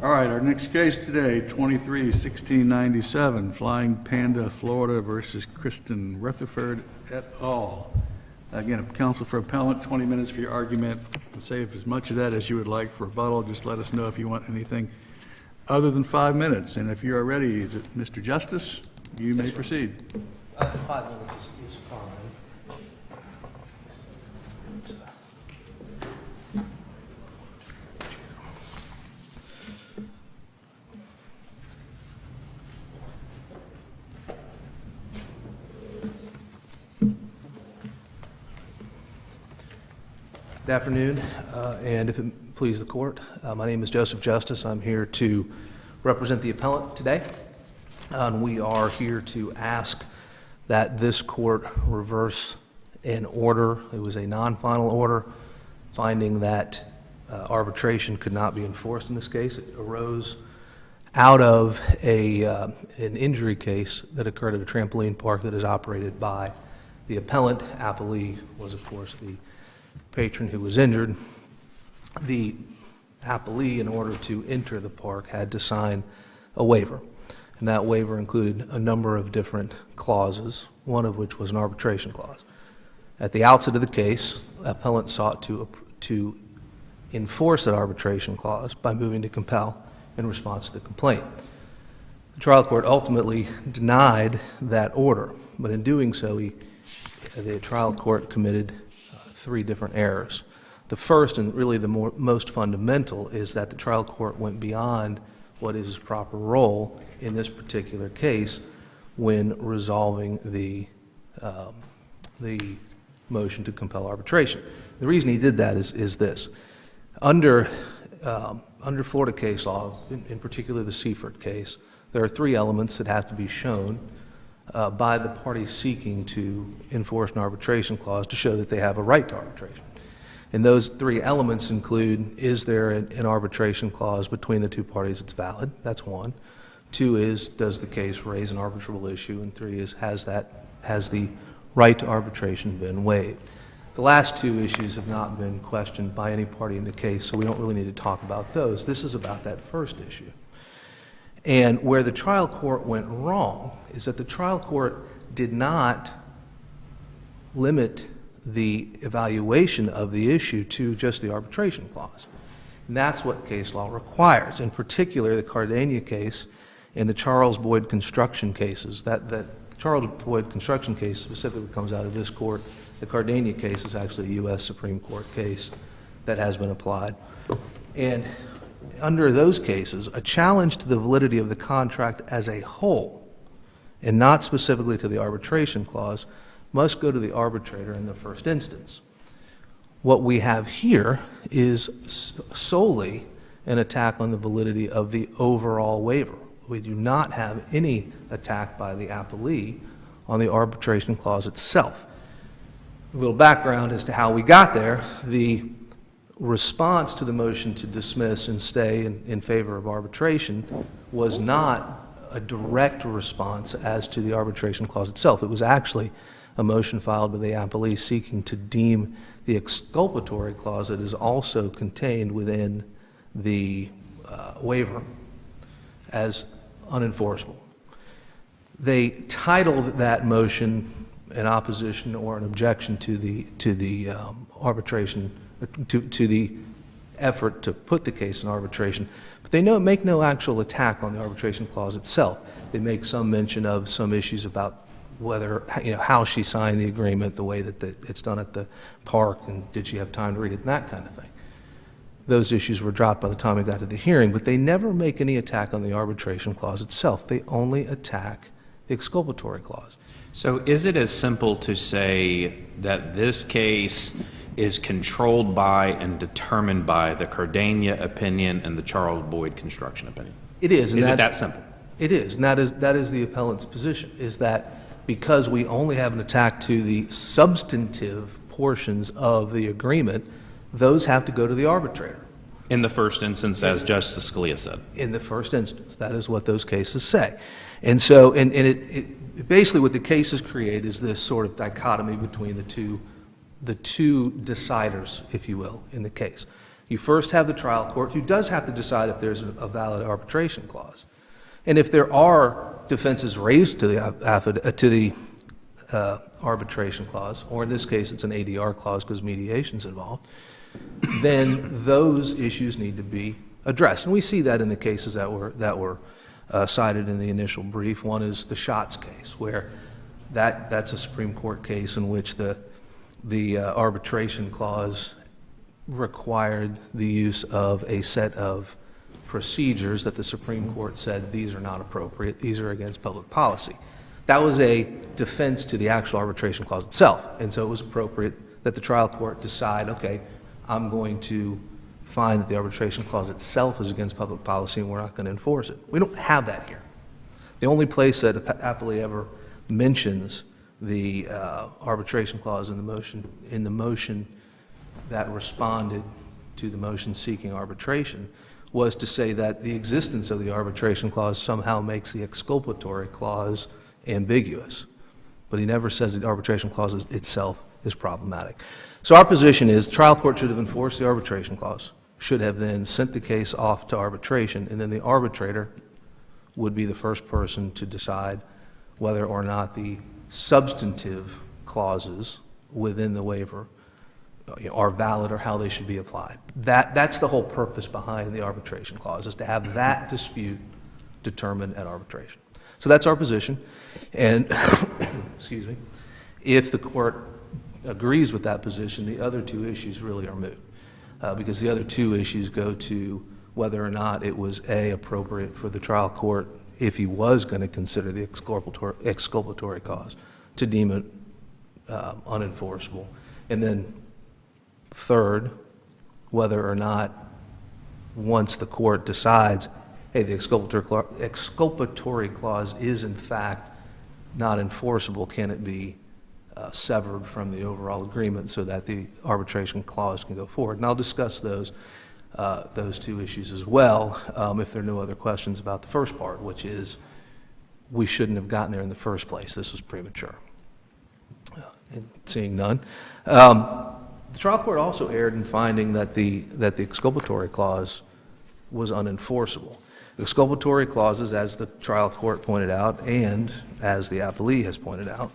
All right, our next case today, 23-1697, Flying Panda, Florida versus Kristen Rutherford et al. Again, counsel for appellant, 20 minutes for your argument. Save as much of that as you would like for rebuttal. Just let us know if you want anything other than 5 minutes. And if you are ready, is it Mr. Justice? You may proceed. 5 minutes is fine. Good afternoon, and if it please the court, my name is Joseph Justice. I'm here to represent the appellant today. And we are here to ask that this court reverse an order. It was a non-final order finding that arbitration could not be enforced in this case. It arose out of an injury case that occurred at a trampoline park that is operated by the appellant. Appellee was, of course, the patron who was injured. The appellee, in order to enter the park, had to sign a waiver. And that waiver included a number of different clauses, one of which was an arbitration clause. At the outset of the case, the appellant sought to enforce that arbitration clause by moving to compel in response to the complaint. The trial court ultimately denied that order, but in doing so, the trial court committed 3 different errors. The first, and really the most fundamental, is that the trial court went beyond what is his proper role in this particular case when resolving the motion to compel arbitration. The reason he did that is this. Under Florida case law, in particular the Seifert case, there are 3 elements that have to be shown by the party seeking to enforce an arbitration clause to show that they have a right to arbitration. And those 3 elements include, is there an arbitration clause between the 2 parties that's valid? That's 1. 2 is, does the case raise an arbitrable issue? And 3 is, has the right to arbitration been waived? The last 2 issues have not been questioned by any party in the case, so we don't really need to talk about those. This is about that first issue. And where the trial court went wrong is that the trial court did not limit the evaluation of the issue to just the arbitration clause. And that's what case law requires. In particular, the Cardania case and the Charles Boyd construction cases. That Charles Boyd construction case specifically comes out of this court. The Cardania case is actually a U.S. Supreme Court case that has been applied. And under those cases, a challenge to the validity of the contract as a whole, and not specifically to the arbitration clause, must go to the arbitrator in the first instance. What we have here is solely an attack on the validity of the overall waiver. We do not have any attack by the appellee on the arbitration clause itself. A little background as to how we got there. The response to the motion to dismiss and stay in favor of arbitration was not a direct response as to the arbitration clause itself. It was actually a motion filed by the appellee seeking to deem the exculpatory clause that is also contained within the waiver as unenforceable. They titled that motion an opposition or an objection to the arbitration, to the effort to put the case in arbitration, but they make no actual attack on the arbitration clause itself. They make some mention of some issues about whether, how she signed the agreement, the way that it's done at the park, and did she have time to read it, and that kind of thing. Those issues were dropped by the time we got to the hearing, but they never make any attack on the arbitration clause itself. They only attack the exculpatory clause. So is it as simple to say that this case is controlled by and determined by the Cardania opinion and the Charles Boyd construction opinion? It is. Is it that simple? It is, and that is the appellant's position, is that because we only have an attack to the substantive portions of the agreement, those have to go to the arbitrator. In the first instance, as Justice Scalia said. In the first instance. That is what those cases say. And so, and it basically what the cases create is this sort of dichotomy between the two deciders, if you will, in the case. You first have the trial court, who does have to decide if there's a valid arbitration clause. And if there are defenses raised to the arbitration clause, or in this case it's an ADR clause because mediation's involved, then those issues need to be addressed. And we see that in the cases that were cited in the initial brief. One is the Schatz case, where that's a Supreme Court case in which the arbitration clause required the use of a set of procedures that the Supreme Court said these are not appropriate, these are against public policy. That was a defense to the actual arbitration clause itself, and so it was appropriate that the trial court decide, okay, I'm going to find that the arbitration clause itself is against public policy and we're not going to enforce it. We don't have that here. The only place that appellee ever mentions the arbitration clause in the motion that responded to the motion seeking arbitration was to say that the existence of the arbitration clause somehow makes the exculpatory clause ambiguous. But he never says the arbitration clause itself is problematic. So our position is the trial court should have enforced the arbitration clause, should have then sent the case off to arbitration, and then the arbitrator would be the first person to decide whether or not the substantive clauses within the waiver are valid or how they should be applied. That's the whole purpose behind the arbitration clause, is to have that dispute determined at arbitration. So that's our position, and excuse me, if the court agrees with that position, the other two issues really are moot, because the other two issues go to whether or not it was appropriate for the trial court, if he was going to consider the exculpatory cause, to deem it unenforceable, and then third, whether or not once the court decides, hey, the exculpatory clause is in fact not enforceable, can it be severed from the overall agreement so that the arbitration clause can go forward? And I'll discuss those two issues as well if there are no other questions about the first part, which is we shouldn't have gotten there in the first place. This was premature. And seeing none. The trial court also erred in finding that the exculpatory clause was unenforceable. The exculpatory clauses, as the trial court pointed out, and as the appellee has pointed out,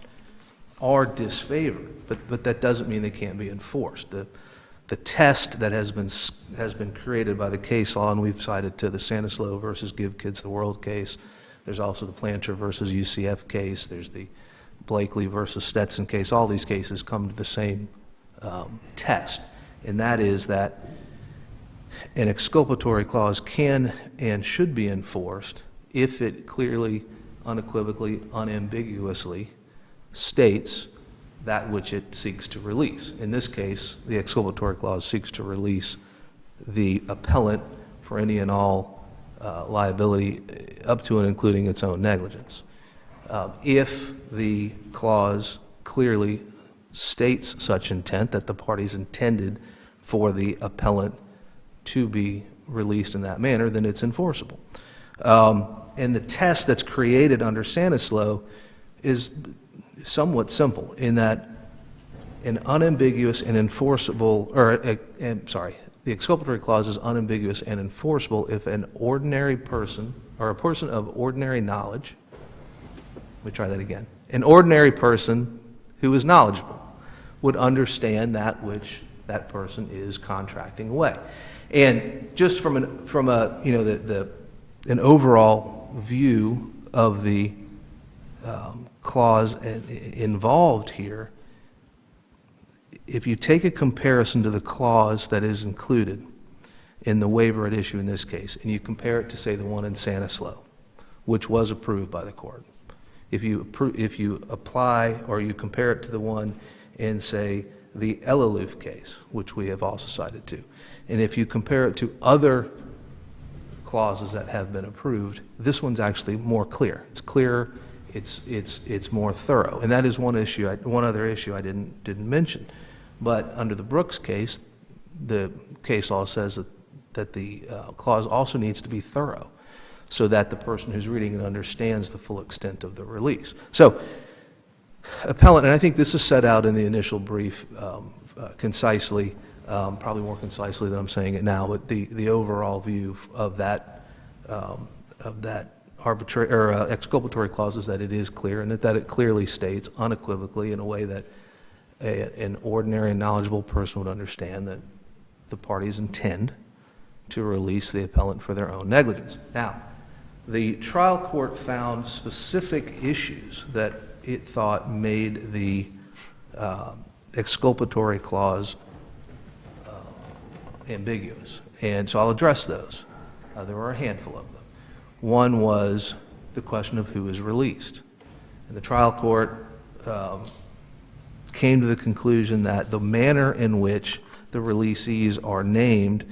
are disfavored, but that doesn't mean they can't be enforced. The test that has been created by the case law, and we've cited to the Sanislo versus Give Kids the World case. There's also the Plancher versus UCF case. There's the Blakely versus Stetson case. All these cases come to the same test, and that is that an exculpatory clause can and should be enforced if it clearly, unequivocally, unambiguously states that which it seeks to release. In this case, the exculpatory clause seeks to release the appellant for any and all liability up to and including its own negligence. If the clause clearly states such intent, that the parties intended for the appellant to be released in that manner, then it's enforceable. And the test that's created under Sanislo is somewhat simple in that an unambiguous and enforceable, the exculpatory clause is unambiguous and enforceable if an ordinary person, or a person of ordinary knowledge, let me try that again, an ordinary person who is knowledgeable would understand that which that person is contracting away. And just from an overall view of the clause involved here, if you take a comparison to the clause that is included in the waiver at issue in this case, and you compare it to, say, the one in Sanislo, which was approved by the court, if you apply or you compare it to the one in, say, the Elaluf case, which we have also cited too, and if you compare it to other clauses that have been approved, this one's actually more clear. It's clearer. It's more thorough, and that is one issue. One other issue I didn't mention, but under the Brooks case, the case law says that the clause also needs to be thorough, so that the person who's reading it understands the full extent of the release. So, appellant, and I think this is set out in the initial brief concisely, probably more concisely than I'm saying it now, but the overall view of that arbitrary or exculpatory clause is that it is clear, and that it clearly states unequivocally in a way that an ordinary and knowledgeable person would understand that the parties intend to release the appellant for their own negligence. Now, the trial court found specific issues that it thought made the exculpatory clause ambiguous, and so I'll address those. There were a handful of them. One was the question of who is released. And the trial court came to the conclusion that the manner in which the releasees are named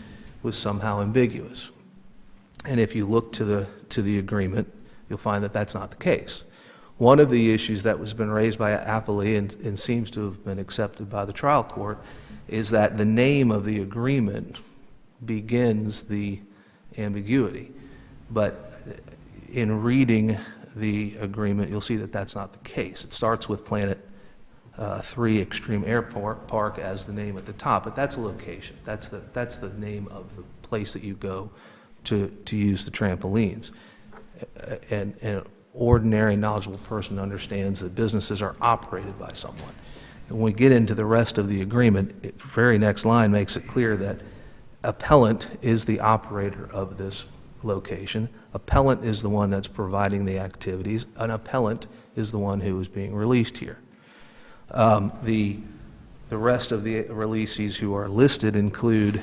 was somehow ambiguous. And if you look to the agreement, you'll find that that's not the case. One of the issues that was been raised by appellee and seems to have been accepted by the trial court is that the name of the agreement begins the ambiguity. But in reading the agreement, you'll see that that's not the case. It starts with Planet 3 Extreme Airport Park as the name at the top, but that's a location. That's the name of the place that you go to use the trampolines. And an ordinary, knowledgeable person understands that businesses are operated by someone. And when we get into the rest of the agreement, the very next line makes it clear that appellant is the operator of this location. Appellant is the one that's providing the activities. An appellant is the one who is being released here. The rest of the releasees who are listed include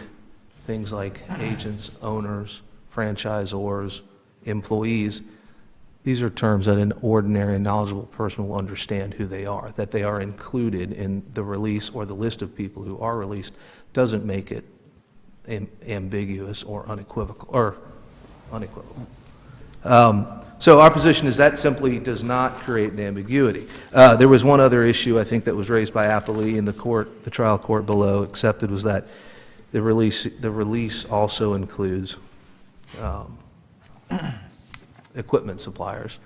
things like agents, owners, franchisors, employees. These are terms that an ordinary and knowledgeable person will understand who they are. That they are included in the release or the list of people who are released doesn't make it ambiguous or unequivocal. So our position is that simply does not create an ambiguity. There was one other issue I think that was raised by appellee in the trial court below accepted, was that the release also includes equipment suppliers.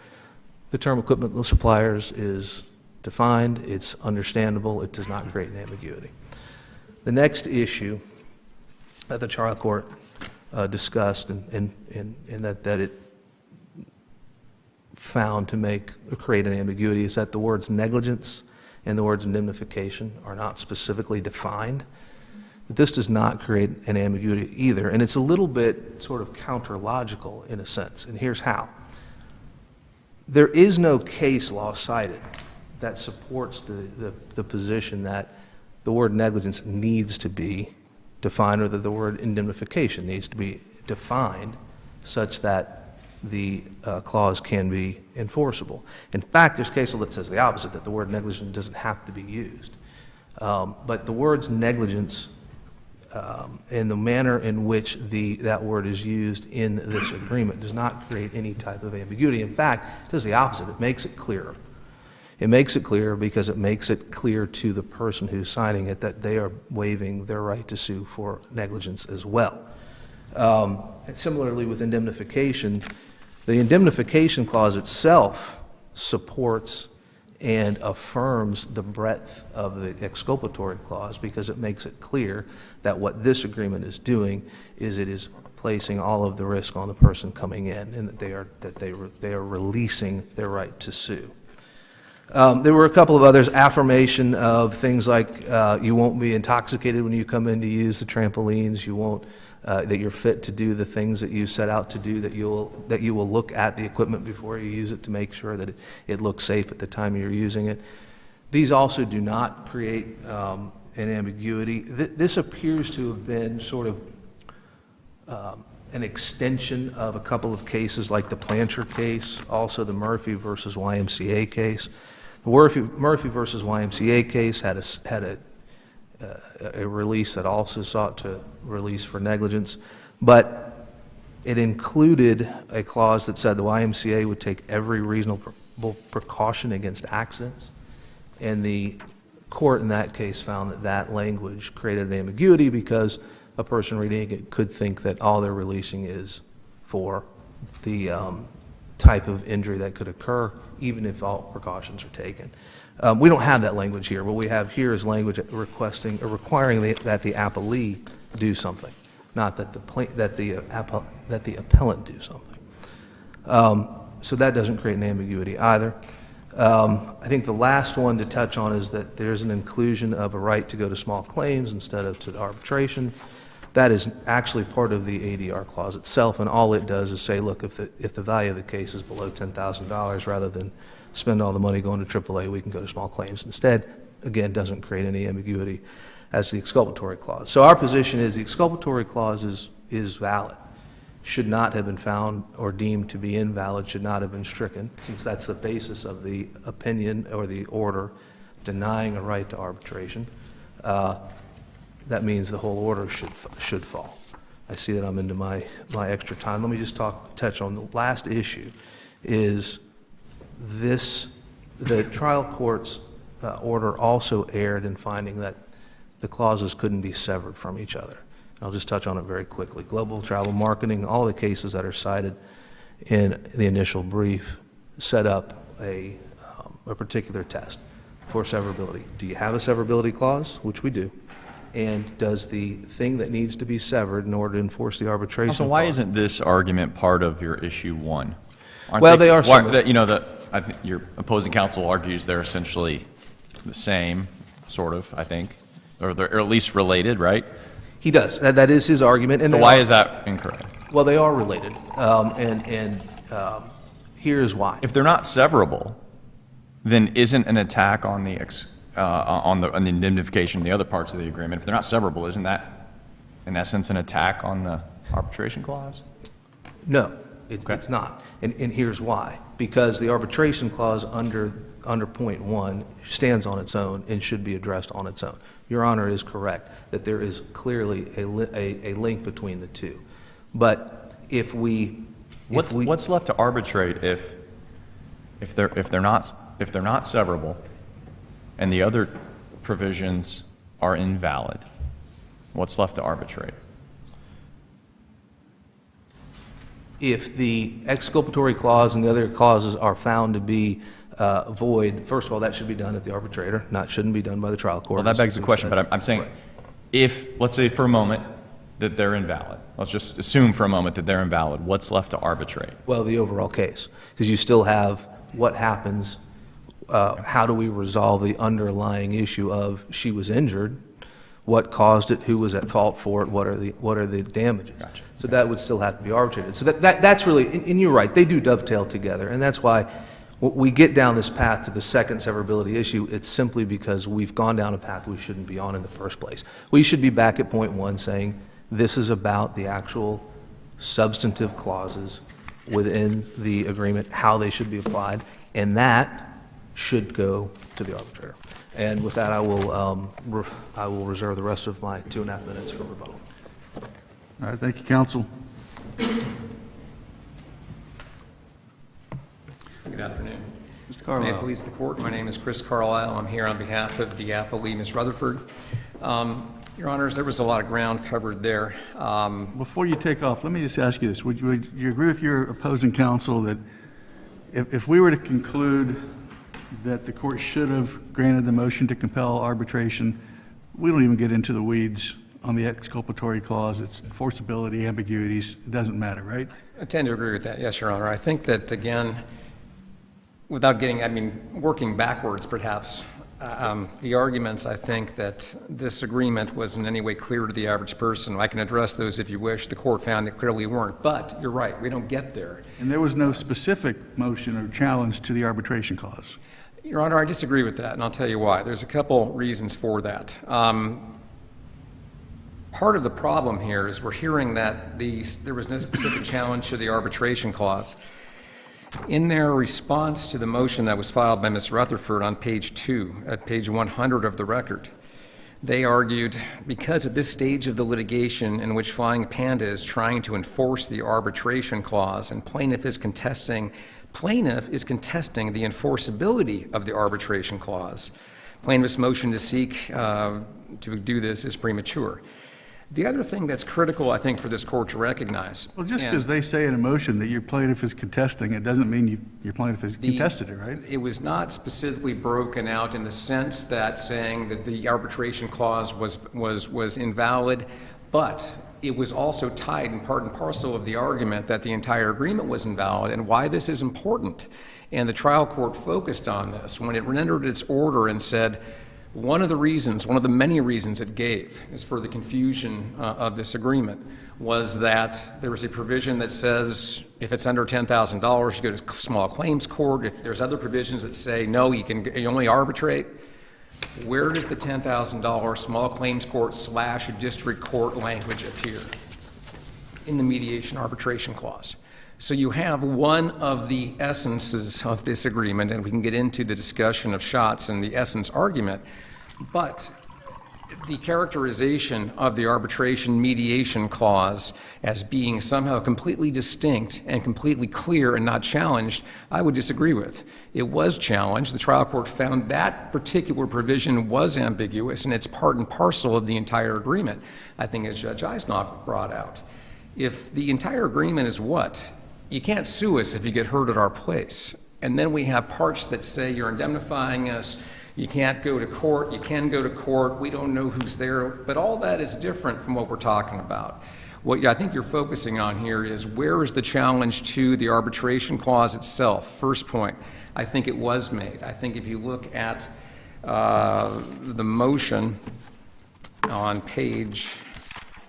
The term equipment suppliers is defined, it's understandable, it does not create an ambiguity. The next issue that the trial court discussed and that it found to create an ambiguity is that the words negligence and the words indemnification are not specifically defined. But this does not create an ambiguity either, and it's a little bit sort of counter-logical in a sense, and here's how. There is no case law cited that supports the position that the word negligence needs to be defined or that the word indemnification needs to be defined such that the clause can be enforceable. In fact, there's case law that says the opposite, that the word negligence doesn't have to be used. But the words negligence and the manner in which that word is used in this agreement does not create any type of ambiguity. In fact, it does the opposite. It makes it clearer. It makes it clearer because it makes it clear to the person who's signing it that they are waiving their right to sue for negligence as well. And similarly with indemnification, the indemnification clause itself supports and affirms the breadth of the exculpatory clause because it makes it clear that what this agreement is doing is it is placing all of the risk on the person coming in, and that they are releasing their right to sue. There were a couple of others, affirmation of things like you won't be intoxicated when you come in to use the trampolines, you won't, that you're fit to do the things that you set out to do, that you will look at the equipment before you use it to make sure that it looks safe at the time you're using it. These also do not create an ambiguity. This appears to have been sort of an extension of a couple of cases like the Plancher case, also the Murphy versus YMCA case. The Murphy versus YMCA case had a release that also sought to release for negligence, but it included a clause that said the YMCA would take every reasonable precaution against accidents, and the court in that case found that that language created an ambiguity because a person reading it could think that all they're releasing is for the type of injury that could occur, even if all precautions are taken. We don't have that language here. What we have here is language requesting or requiring that the appellee do something, not that the appellant do something. So that doesn't create an ambiguity either. I think the last one to touch on is that there's an inclusion of a right to go to small claims instead of to arbitration. That is actually part of the ADR clause itself, and all it does is say, look, if the value of the case is below $10,000, rather than spend all the money going to AAA, we can go to small claims instead. Again, doesn't create any ambiguity as the exculpatory clause. So our position is the exculpatory clause is valid, should not have been found or deemed to be invalid, should not have been stricken, since that's the basis of the opinion or the order denying a right to arbitration. That means the whole order should fall. I see that I'm into my extra time. Let me just touch on the last issue. Is this the trial court's order also erred in finding that the clauses couldn't be severed from each other? I'll just touch on it very quickly. Global travel marketing, all the cases that are cited in the initial brief set up a particular test for severability. Do you have a severability clause? Which we do. And does the thing that needs to be severed in order to enforce the arbitration So why clause? isn't this argument part of your issue 1? Well, they are similar. I think your opposing counsel argues they're essentially the same, sort of, I think, or they're at least related, right? He does. That is his argument. And So they why are- is that incorrect? Well, they are related. Here's why. If they're not severable, then isn't an attack on the indemnification and the other parts of the agreement, if they're not severable, isn't that, in essence, an attack on the arbitration clause? No, it's not. And here's why. Because the arbitration clause under point 1 stands on its own and should be addressed on its own. Your Honor is correct that there is clearly a link between the two. But if we... What's left to arbitrate if they're not severable and the other provisions are invalid? What's left to arbitrate? If the exculpatory clause and the other clauses are found to be void, first of all, that should be done at the arbitrator, shouldn't be done by the trial court. Well, that begs the question, but I'm saying, if, let's say for a moment, that they're invalid. Let's just assume for a moment that they're invalid. What's left to arbitrate? Well, the overall case, because you still have what happens, how do we resolve the underlying issue of she was injured, what caused it, who was at fault for it, what are the damages. Gotcha. So that would still have to be arbitrated. So that's really, and you're right, they do dovetail together, and that's why when we get down this path to the second severability issue, it's simply because we've gone down a path we shouldn't be on in the first place. We should be back at point 1 saying this is about the actual substantive clauses within the agreement, how they should be applied, and that should go to the arbitrator. And with that, I will reserve the rest of my 2.5 minutes for rebuttal. All right, thank you, counsel. Good afternoon. Mr. May Carlisle. it please the court, my name is Chris Carlisle. I'm here on behalf of the appellee, Ms. Rutherford. Your Honors, there was a lot of ground covered there. Before you take off, let me just ask you this. Would you agree with your opposing counsel that if we were to conclude that the court should have granted the motion to compel arbitration, we don't even get into the weeds on the exculpatory clause, its enforceability, ambiguities, it doesn't matter, right? I tend to agree with that, yes, Your Honor. I think that, again, without working backwards perhaps, the arguments, I think that this agreement was in any way clear to the average person. I can address those if you wish. The court found that clearly weren't, but you're right, we don't get there. And there was no specific motion or challenge to the arbitration clause. Your Honor, I disagree with that, and I'll tell you why. There's a couple reasons for that. Part of the problem here is we're hearing that there was no specific challenge to the arbitration clause. In their response to the motion that was filed by Ms. Rutherford on page 2, at page 100 of the record, they argued, because at this stage of the litigation in which Flying Panda is trying to enforce the arbitration clause and plaintiff is contesting the enforceability of the arbitration clause, plaintiff's motion to seek to do this is premature. The other thing that's critical, I think, for this court to recognize. Well, just and because they say in a motion that your plaintiff is contesting, it doesn't mean your plaintiff has contested it, right? It was not specifically broken out in the sense that saying that the arbitration clause was invalid, but it was also tied in part and parcel of the argument that the entire agreement was invalid and why this is important. And the trial court focused on this when it rendered its order and said, one of the many reasons it gave is for the confusion of this agreement was that there was a provision that says if it's under $10,000, you go to small claims court. If there's other provisions that say, no, you only arbitrate. Where does the $10,000 small claims court / district court language appear? In the mediation arbitration clause. So you have one of the essences of this agreement, and we can get into the discussion of Schatz and the essence argument, but the characterization of the arbitration mediation clause as being somehow completely distinct and completely clear and not challenged, I would disagree with. It was challenged. The trial court found that particular provision was ambiguous, and it's part and parcel of the entire agreement, I think, as Judge Eisnach brought out. If the entire agreement is what? You can't sue us if you get hurt at our place. And then we have parts that say you're indemnifying us, you can't go to court, you can go to court, we don't know who's there, but all that is different from what we're talking about. What I think you're focusing on here is where is the challenge to the arbitration clause itself? First point, I think it was made. I think if you look at the motion on page,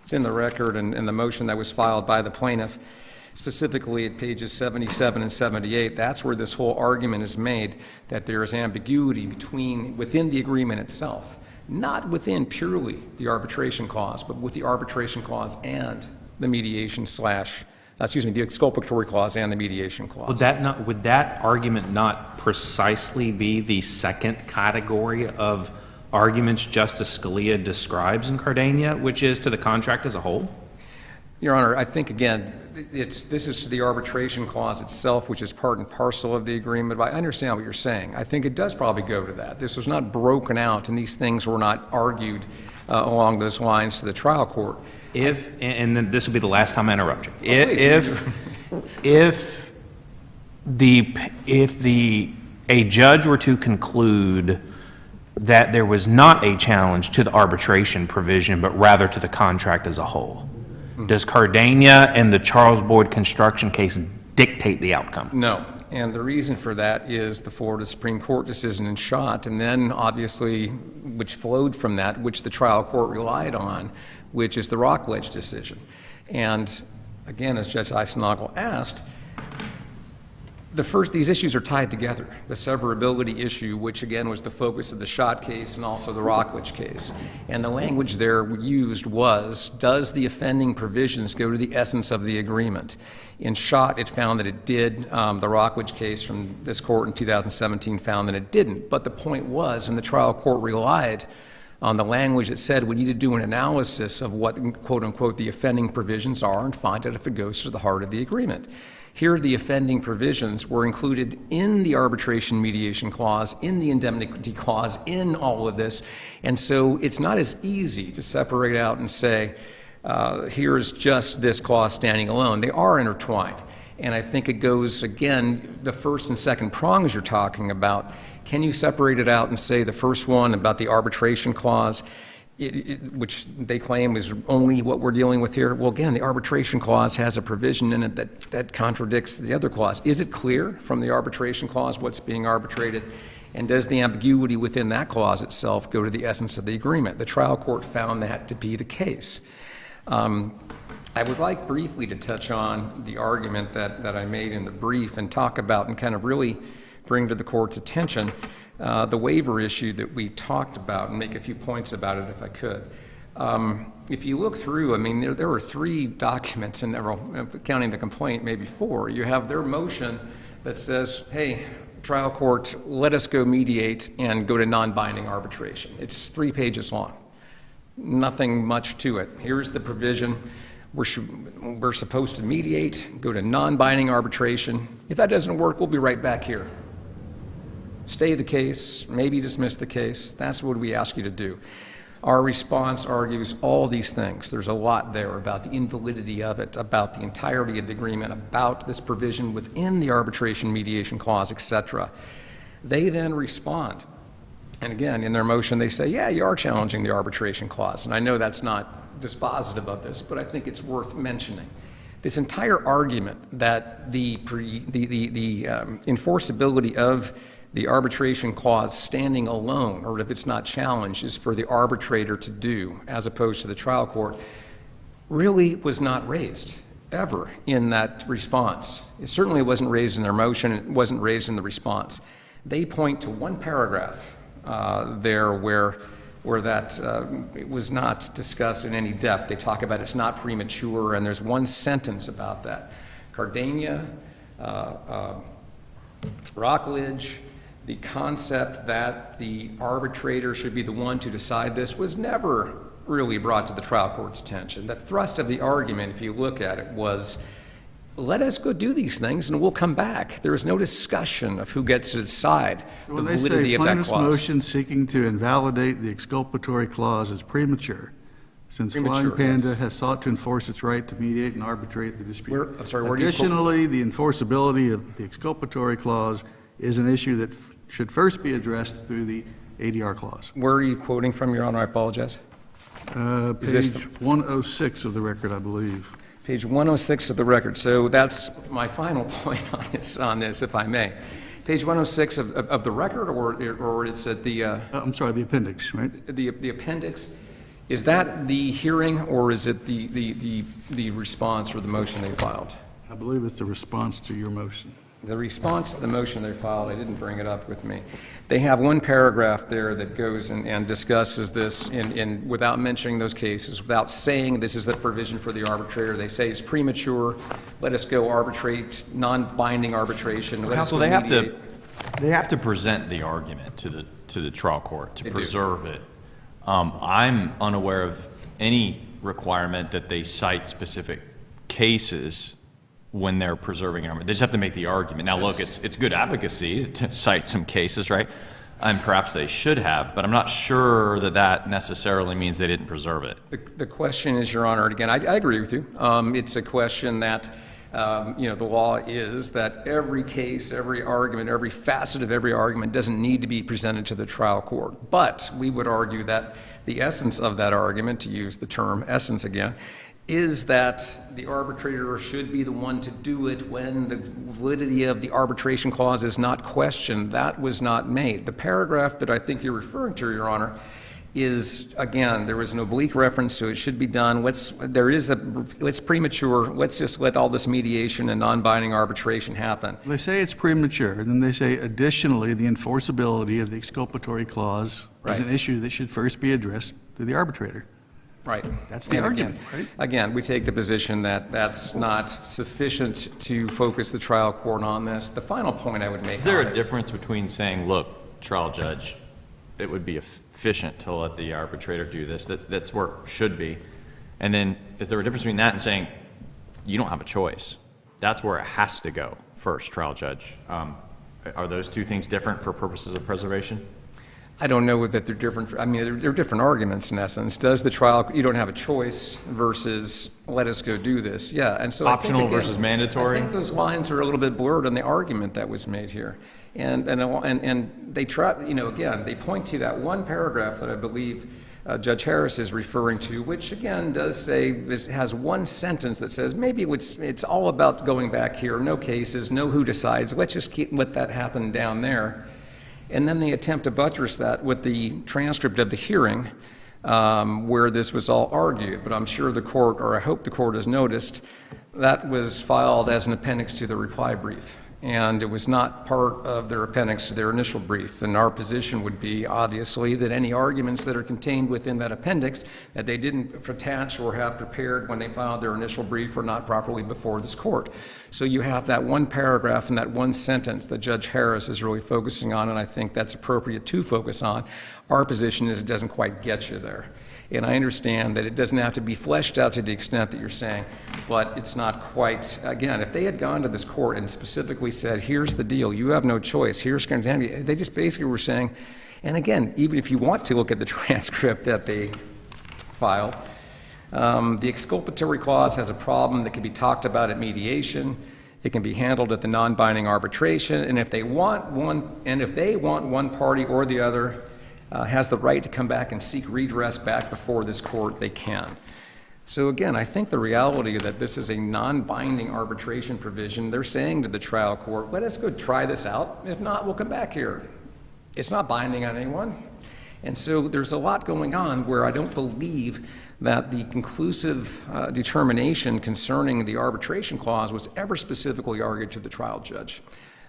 it's in the record, and the motion that was filed by the plaintiff, specifically at pages 77 and 78, that's where this whole argument is made that there is ambiguity within the agreement itself, not within purely the arbitration clause, but with the arbitration clause and the the exculpatory clause and the mediation clause. Would that argument not precisely be the second category of arguments Justice Scalia describes in Cardenha, which is to the contract as a whole? Your Honor, I think, again, this is the arbitration clause itself, which is part and parcel of the agreement, but I understand what you're saying. I think it does probably go to that. This was not broken out, and these things were not argued along those lines to the trial court. And then this will be the last time I interrupt you. If a judge were to conclude that there was not a challenge to the arbitration provision, but rather to the contract as a whole, does Cardenha and the Charles Boyd construction case dictate the outcome? No, and the reason for that is the Florida Supreme Court decision in Schott, and then obviously, which flowed from that, which the trial court relied on, which is the Rockledge decision. And again, as Judge Eisnagel asked, these issues are tied together. The severability issue, which again was the focus of the Schott case and also the Rockledge case. And the language there used was, does the offending provisions go to the essence of the agreement? In Schott, it found that it did. The Rockledge case from this court in 2017 found that it didn't. But the point was, and the trial court relied on the language that said we need to do an analysis of what, quote unquote, the offending provisions are and find out if it goes to the heart of the agreement. Here, the offending provisions were included in the arbitration mediation clause, in the indemnity clause, in all of this. And so it's not as easy to separate out and say, here's just this clause standing alone. They are intertwined. And I think it goes, again, the first and second prongs you're talking about. Can you separate it out and say the first one about the arbitration clause, which they claim is only what we're dealing with here? Well, again, the arbitration clause has a provision in it that contradicts the other clause. Is it clear from the arbitration clause what's being arbitrated? And does the ambiguity within that clause itself go to the essence of the agreement? The trial court found that to be the case. I would like briefly to touch on the argument that I made in the brief and talk about and kind of really bring to the court's attention the waiver issue that we talked about and make a few points about it if I could. If you look through, I mean, there were 3 documents in there, counting the complaint, maybe 4. You have their motion that says, hey, trial court, let us go mediate and go to non-binding arbitration. It's 3 pages long. Nothing much to it. Here's the provision. We're supposed to mediate, go to non-binding arbitration. If that doesn't work, we'll be right back here. Stay the case, maybe dismiss the case. That's what we ask you to do. Our response argues all these things. There's a lot there about the invalidity of it, about the entirety of the agreement, about this provision within the arbitration mediation clause, etc. They then respond. And again, in their motion, they say, yeah, you are challenging the arbitration clause. And I know that's not dispositive of this, but I think it's worth mentioning. This entire argument that the enforceability of the arbitration clause standing alone, or if it's not challenged, is for the arbitrator to do, as opposed to the trial court, really was not raised ever in that response. It certainly wasn't raised in their motion. It wasn't raised in the response. They point to one paragraph there where that it was not discussed in any depth. They talk about it's not premature, and there's one sentence about that. Cardenha, Rockledge, the concept that the arbitrator should be the one to decide this was never really brought to the trial court's attention. The thrust of the argument, if you look at it, was let us go do these things and we'll come back. There was no discussion of who gets to decide the validity of that Plaintiff's clause. motion seeking to invalidate the exculpatory clause is premature, since Flying Premature, Panda yes. has sought to enforce its right to mediate and arbitrate the dispute. I'm sorry, where do you quote? Additionally, the enforceability of the exculpatory clause is an issue that should first be addressed through the ADR clause. Where are you quoting from, Your Honor? I apologize. Is this Page 106 of the record, I believe. Page 106 of the record. So that's my final point on this, if I may. Page 106 of the record, or it's at the I'm sorry, the appendix, right? the appendix. Is that the hearing, or is it the response or the motion they filed? I believe it's the response to your motion. The response to the motion they filed, I didn't bring it up with me. They have one paragraph there that goes and discusses this without mentioning those cases, without saying this is the provision for the arbitrator. They say it's premature. Let us go arbitrate, non-binding arbitration. Let us Counsel, go they have mediate. they have to present the argument to the trial court to They do. preserve it. I'm unaware of any requirement that they cite specific cases when they're preserving an argument. They just have to make the argument. Now, look, it's good advocacy to cite some cases, right? And perhaps they should have, but I'm not sure that that necessarily means they didn't preserve it. The question is, Your Honor, and again, I agree with you. It's a question that, the law is that every case, every argument, every facet of every argument doesn't need to be presented to the trial court. But we would argue that the essence of that argument, to use the term essence again, is that the arbitrator should be the one to do it when the validity of the arbitration clause is not questioned. That was not made. The paragraph that I think you're referring to, Your Honor, is, again, there was an oblique reference to it should be done. It's premature. Let's just let all this mediation and non-binding arbitration happen. They say it's premature, and then they say additionally, the enforceability of the exculpatory clause Right. is an issue that should first be addressed through the arbitrator. Right. That's the And argument, again, right? Again, we take the position that that's not sufficient to focus the trial court on this. The final point I would make Is there on a it- difference between saying, look, trial judge, it would be efficient to let the arbitrator do this, that's where it should be, and then is there a difference between that and saying, you don't have a choice? That's where it has to go first, trial judge. Are those two things different for purposes of preservation? I don't know that they're different. I mean, they're different arguments in essence. Does the trial, you don't have a choice versus let us go do this. Yeah, and so I think, Optional again, versus mandatory? I think those lines are a little bit blurred on the argument that was made here. And they try, again, they point to that one paragraph that I believe Judge Harris is referring to, which again does say, has one sentence that says maybe it's all about going back here, no cases, no who decides, let's just let that happen down there. And then they attempt to buttress that with the transcript of the hearing where this was all argued. But I'm sure the court, or I hope the court has noticed, that was filed as an appendix to the reply brief. And it was not part of their appendix to their initial brief. And our position would be, obviously, that any arguments that are contained within that appendix that they didn't attach or have prepared when they filed their initial brief are not properly before this court. So you have that one paragraph and that one sentence that Judge Harris is really focusing on, and I think that's appropriate to focus on. Our position is it doesn't quite get you there. And I understand that it doesn't have to be fleshed out to the extent that you're saying, but it's not quite. Again, if they had gone to this court and specifically said, here's the deal, you have no choice, here's going to be, they just basically were saying, And again, even if you want to look at the transcript that they filed, the exculpatory clause has a problem that can be talked about at mediation. It can be handled at the non-binding arbitration, and if they want one party or the other has the right to come back and seek redress back before this court, they can. So again, I think the reality that this is a non-binding arbitration provision, they're saying to the trial court, let us go try this out. If not, we'll come back here. It's not binding on anyone. And so there's a lot going on where I don't believe that the conclusive determination concerning the arbitration clause was ever specifically argued to the trial judge.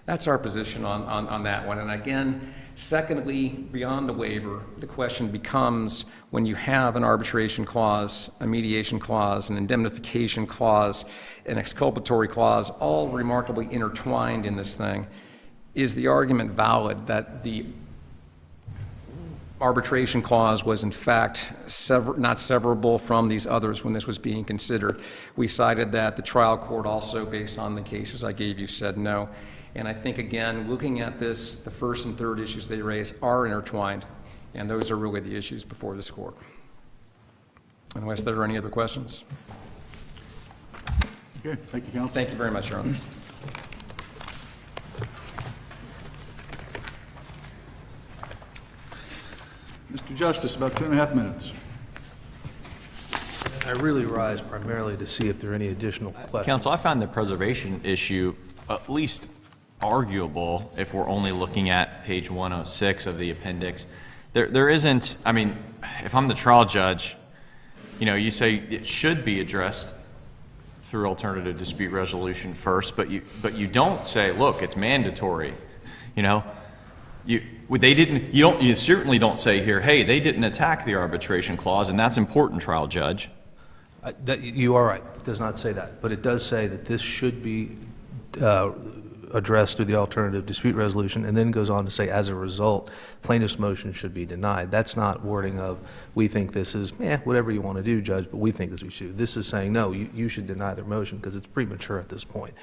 That's our position on that one. And again, secondly, beyond the waiver, the question becomes when you have an arbitration clause, a mediation clause, an indemnification clause, an exculpatory clause, all remarkably intertwined in this thing, is the argument valid that the arbitration clause was in fact not severable from these others when this was being considered? We cited that. The trial court also, based on the cases I gave you, said no. And I think, again, looking at this, the first and third issues they raise are intertwined, and those are really the issues before this court. Unless there are any other questions. Okay, thank you, counsel. Thank you very much, Your Honor. Mr. Justice, about 2.5 minutes. I really rise primarily to see if there are any additional questions. Counsel, I found the preservation issue at least arguable if we're only looking at page 106 of the appendix. There isn't, I mean, if I'm the trial judge, you know, you say it should be addressed through alternative dispute resolution first, but you don't say, look, it's mandatory. You know, you certainly don't say here, hey, they didn't attack the arbitration clause, and that's important, trial judge. You are right. It does not say that, but it does say that this should be addressed through the alternative dispute resolution, and then goes on to say, as a result, plaintiff's motion should be denied. That's not wording of, we think this is, whatever you want to do, Judge, but we think this we should. This is saying, no, you should deny their motion because it's premature at this point.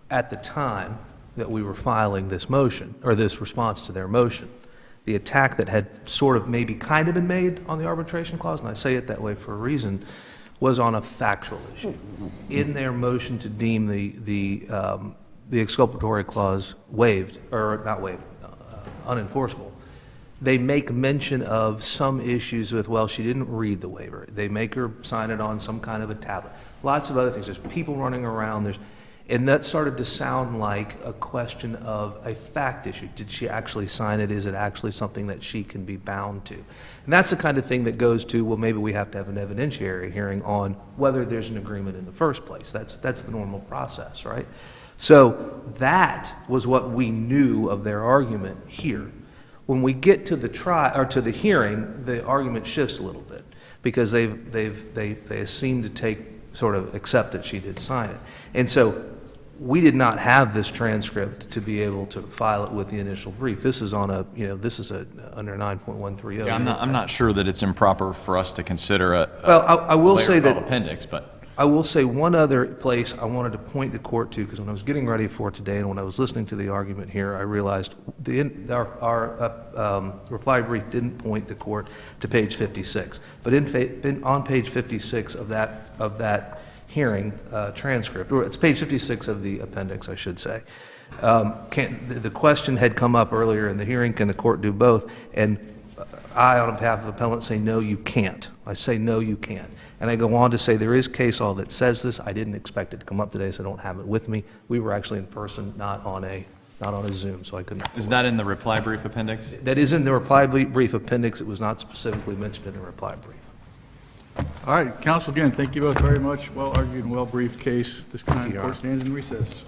At the time that we were filing this motion, or this response to their motion, the attack that had sort of maybe kind of been made on the arbitration clause, and I say it that way for a reason, was on a factual issue. In their motion to deem the exculpatory clause waived, or not waived, unenforceable, they make mention of some issues with, well, she didn't read the waiver. They make her sign it on some kind of a tablet. Lots of other things. There's people running around. And that started to sound like a question of a fact issue. Did she actually sign it? Is it actually something that she can be bound to? And that's the kind of thing that goes to, well, maybe we have to have an evidentiary hearing on whether there's an agreement in the first place. That's the normal process, right? So that was what we knew of their argument here. When we get to the to the hearing, the argument shifts a little bit because they seem to sort of accept that she did sign it. And so we did not have this transcript to be able to file it with the initial brief. This is on under 9.130. Yeah, I'm not sure that it's improper for us to consider I will say that appendix, but I will say one other place I wanted to point the court to, because when I was getting ready for today and when I was listening to the argument here, I realized our reply brief didn't point the court to page 56. But on page 56 of that hearing transcript, or it's page 56 of the appendix, I should say, the question had come up earlier in the hearing, can the court do both? And I, on behalf of the appellant, say, no, you can't. I say, no, you can't. And I go on to say there is case law that says this. I didn't expect it to come up today, so I don't have it with me. We were actually in person, not on a Zoom, so I couldn't. Is that in the reply brief appendix? That is in the reply brief appendix. It was not specifically mentioned in the reply brief. All right, counsel, again, thank you both very much. Well argued and well briefed case. This time, Your court Honor. stands in recess.